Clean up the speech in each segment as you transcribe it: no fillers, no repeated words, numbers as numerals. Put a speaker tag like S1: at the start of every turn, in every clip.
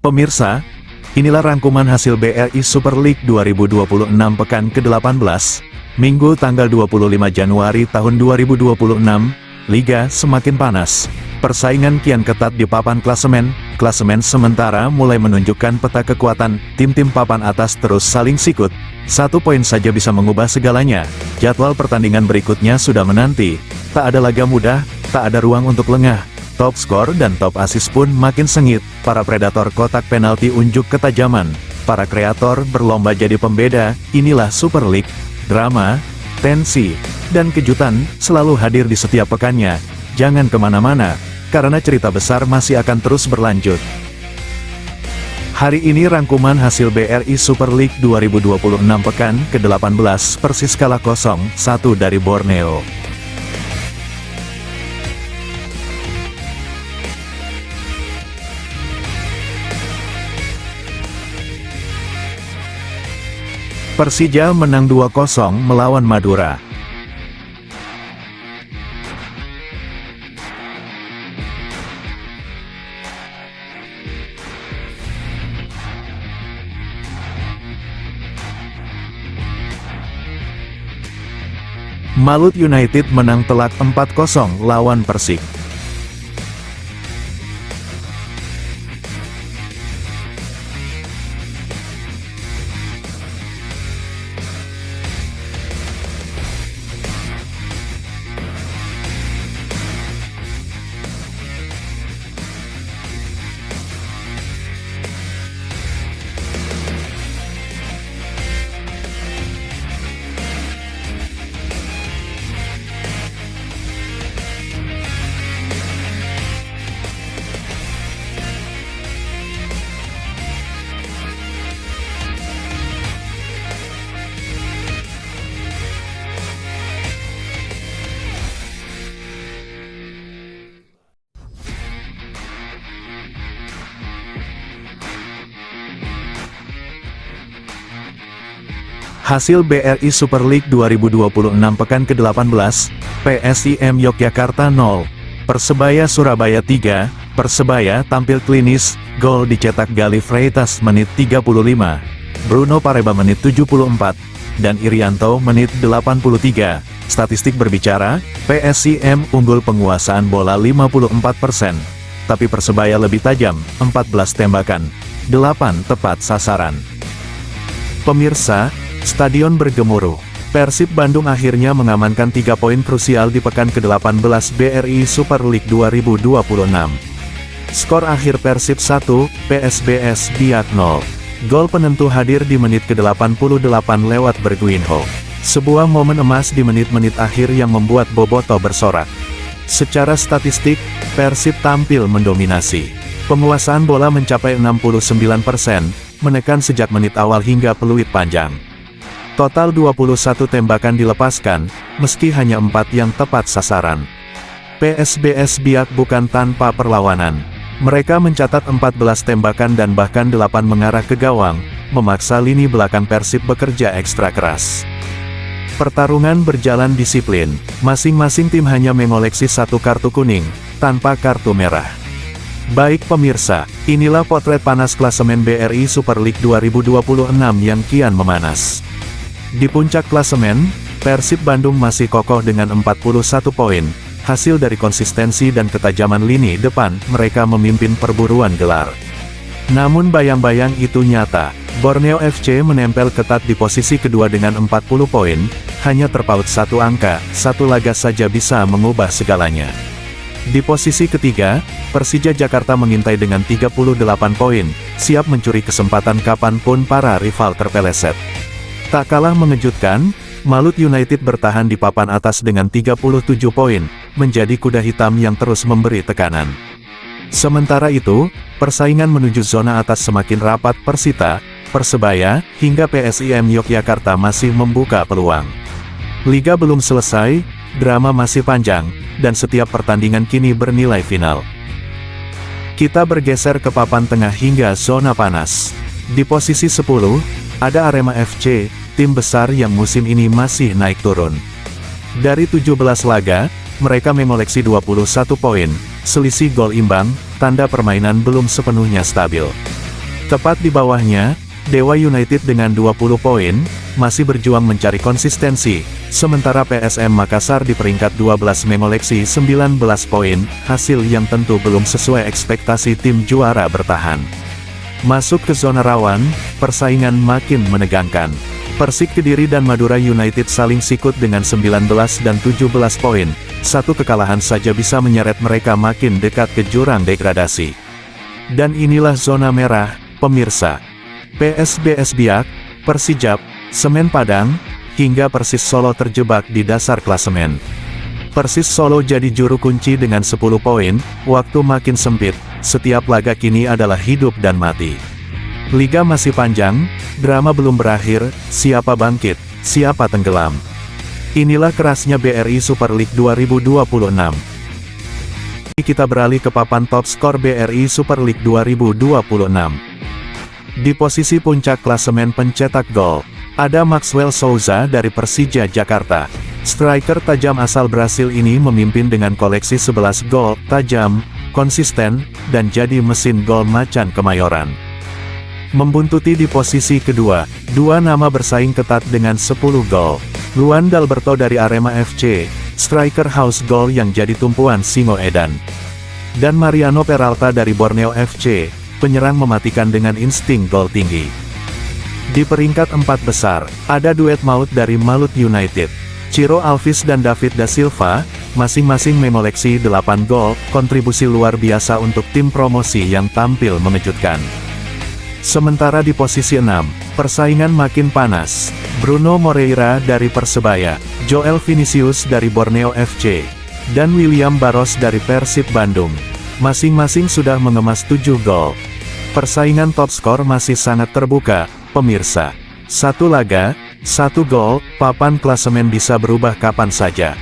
S1: Pemirsa, inilah rangkuman hasil BRI Super League 2026 pekan ke-18, Minggu tanggal 25 Januari tahun 2026, Liga semakin panas. Persaingan kian ketat di papan klasemen sementara mulai menunjukkan peta kekuatan, tim-tim papan atas terus saling sikut. 1 poin saja bisa mengubah segalanya. Jadwal pertandingan berikutnya sudah menanti. Tak ada laga mudah, tak ada ruang untuk lengah. Top skor dan top assist pun makin sengit. Para predator kotak penalti unjuk ketajaman. Para kreator berlomba jadi pembeda. Inilah Super League. Drama, tensi, dan kejutan selalu hadir di setiap pekannya. Jangan kemana-mana, karena cerita besar masih akan terus berlanjut. Hari ini rangkuman hasil BRI Super League 2026 pekan ke-18 Persis kalah 0-1 dari Borneo. Persija menang 2-0 melawan Madura. Malut United menang telak 4-0 lawan Persik. Hasil BRI Super League 2026 pekan ke-18, PSIM Yogyakarta 0, Persebaya Surabaya 3, Persebaya tampil klinis, gol dicetak Galih Freitas menit 35, Bruno Pareba menit 74, dan Irianto menit 83. Statistik berbicara, PSIM unggul penguasaan bola 54%, tapi Persebaya lebih tajam, 14 tembakan, 8 tepat sasaran. Pemirsa, stadion bergemuruh. Persib Bandung akhirnya mengamankan 3 poin krusial di pekan ke-18 BRI Super League 2026. Skor akhir Persib 1, PSBS Biak 0. Gol penentu hadir di menit ke-88 lewat Berguinho. Sebuah momen emas di menit-menit akhir yang membuat Boboto bersorak. Secara statistik, Persib tampil mendominasi. Penguasaan bola mencapai 69%, menekan sejak menit awal hingga peluit panjang. Total 21 tembakan dilepaskan, meski hanya 4 yang tepat sasaran. PSBS Biak bukan tanpa perlawanan. Mereka mencatat 14 tembakan dan bahkan 8 mengarah ke gawang, memaksa lini belakang Persib bekerja ekstra keras. Pertarungan berjalan disiplin, masing-masing tim hanya mengoleksi 1 kartu kuning, tanpa kartu merah. Baik pemirsa, inilah potret panas klasemen BRI Super League 2026 yang kian memanas. Di puncak klasemen, Persib Bandung masih kokoh dengan 41 poin, hasil dari konsistensi dan ketajaman lini depan, mereka memimpin perburuan gelar. Namun bayang-bayang itu nyata, Borneo FC menempel ketat di posisi kedua dengan 40 poin, hanya terpaut 1 angka, 1 laga saja bisa mengubah segalanya. Di posisi ketiga, Persija Jakarta mengintai dengan 38 poin, siap mencuri kesempatan kapanpun para rival terpeleset. Tak kalah mengejutkan, Malut United bertahan di papan atas dengan 37 poin, menjadi kuda hitam yang terus memberi tekanan. Sementara itu, persaingan menuju zona atas semakin rapat. Persita, Persebaya, hingga PSIM Yogyakarta masih membuka peluang. Liga belum selesai, drama masih panjang, dan setiap pertandingan kini bernilai final. Kita bergeser ke papan tengah hingga zona panas. Di posisi 10, ada Arema FC, tim besar yang musim ini masih naik turun. Dari 17 laga, mereka mengoleksi 21 poin, selisih gol imbang, tanda permainan belum sepenuhnya stabil. Tepat di bawahnya, Dewa United dengan 20 poin, masih berjuang mencari konsistensi, sementara PSM Makassar di peringkat 12 mengoleksi 19 poin, hasil yang tentu belum sesuai ekspektasi tim juara bertahan. Masuk ke zona rawan, persaingan makin menegangkan. Persik Kediri dan Madura United saling sikut dengan 19 dan 17 poin, satu kekalahan saja bisa menyeret mereka makin dekat ke jurang degradasi. Dan inilah zona merah, pemirsa. PSBS Biak, Persijap, Semen Padang, hingga Persis Solo terjebak di dasar klasemen. Persis Solo jadi juru kunci dengan 10 poin, waktu makin sempit, setiap laga kini adalah hidup dan mati. Liga masih panjang, drama belum berakhir, siapa bangkit, siapa tenggelam. Inilah kerasnya BRI Super League 2026. Kita beralih ke papan top skor BRI Super League 2026. Di posisi puncak klasemen pencetak gol, ada Maxwell Souza dari Persija Jakarta. Striker tajam asal Brasil ini memimpin dengan koleksi 11 gol, tajam, konsisten, dan jadi mesin gol macan Kemayoran. Membuntuti di posisi kedua, dua nama bersaing ketat dengan 10 gol. Luan Dalberto dari Arema FC, striker house gol yang jadi tumpuan Singo Edan. Dan Mariano Peralta dari Borneo FC, penyerang mematikan dengan insting gol tinggi. Di peringkat 4 besar, ada duet maut dari Malut United. Ciro Alves dan David da Silva, masing-masing mengoleksi 8 gol, kontribusi luar biasa untuk tim promosi yang tampil mengejutkan. Sementara di posisi 6, persaingan makin panas. Bruno Moreira dari Persebaya, Joel Vinicius dari Borneo FC, dan William Barros dari Persib Bandung. Masing-masing sudah mengemas 7 gol. Persaingan top skor masih sangat terbuka, pemirsa. Satu laga, satu gol, papan klasemen bisa berubah kapan saja.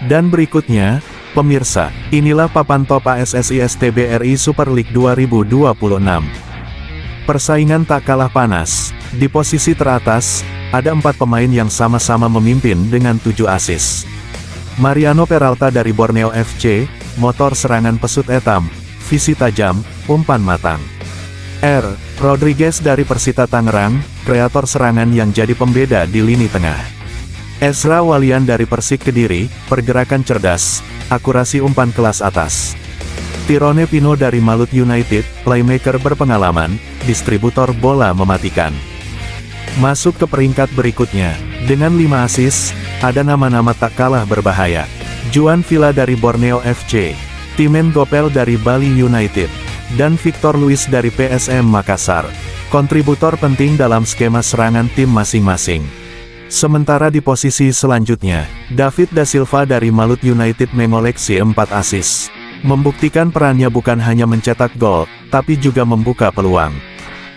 S1: Dan berikutnya, pemirsa, inilah papan top ASSI STBRI Super League 2026. Persaingan tak kalah panas. Di posisi teratas, ada 4 pemain yang sama-sama memimpin dengan 7 assist. Mariano Peralta dari Borneo FC, motor serangan pesut etam, visi tajam, umpan matang. R. Rodriguez dari Persita Tangerang, kreator serangan yang jadi pembeda di lini tengah. Ezra Walian dari Persik Kediri, pergerakan cerdas, akurasi umpan kelas atas. Tirone Pino dari Malut United, playmaker berpengalaman, distributor bola mematikan. Masuk ke peringkat berikutnya, dengan 5 assist, ada nama-nama tak kalah berbahaya. Juan Villa dari Borneo FC, Timen Gopel dari Bali United, dan Victor Luis dari PSM Makassar, kontributor penting dalam skema serangan tim masing-masing. Sementara di posisi selanjutnya, David da Silva dari Malut United mengoleksi 4 assist. Membuktikan perannya bukan hanya mencetak gol, tapi juga membuka peluang.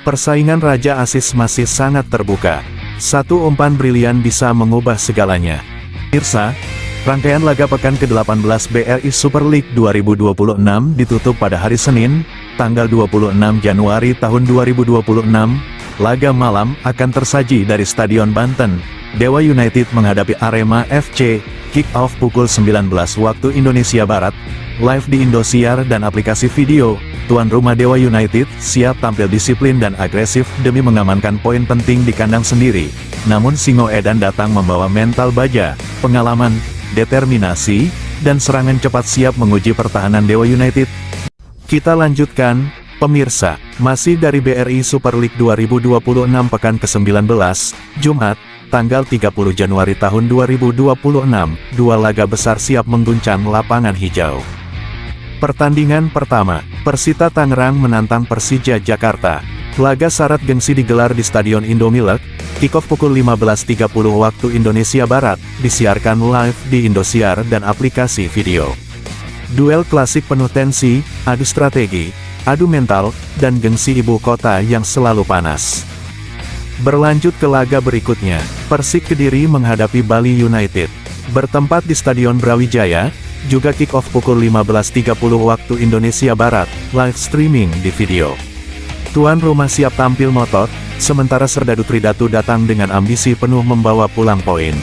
S1: Persaingan Raja Assist masih sangat terbuka. Satu umpan brilian bisa mengubah segalanya. Pemirsa, rangkaian laga pekan ke-18 BRI Super League 2026 ditutup pada hari Senin, tanggal 26 Januari tahun 2026. Laga malam akan tersaji dari Stadion Banten. Dewa United menghadapi Arema FC, kick-off pukul 19 waktu Indonesia Barat, live di Indosiar dan aplikasi video. Tuan rumah Dewa United siap tampil disiplin dan agresif demi mengamankan poin penting di kandang sendiri. Namun Singo Edan datang membawa mental baja, pengalaman, determinasi, dan serangan cepat siap menguji pertahanan Dewa United. Kita lanjutkan, pemirsa, masih dari BRI Super League 2026 pekan ke-19, Jumat, tanggal 30 Januari tahun 2026, 2 laga besar siap mengguncang lapangan hijau. Pertandingan pertama, Persita Tangerang menantang Persija Jakarta. Laga syarat gengsi digelar di Stadion Indomilk, kick-off pukul 15.30 waktu Indonesia Barat, disiarkan live di Indosiar dan aplikasi video. Duel klasik penuh tensi, adu strategi, adu mental, dan gengsi ibu kota yang selalu panas. Berlanjut ke laga berikutnya, Persik Kediri menghadapi Bali United. Bertempat di Stadion Brawijaya, juga kick-off pukul 15.30 waktu Indonesia Barat, live streaming di video. Tuan rumah siap tampil motor, sementara Serdadu Tridatu datang dengan ambisi penuh membawa pulang poin.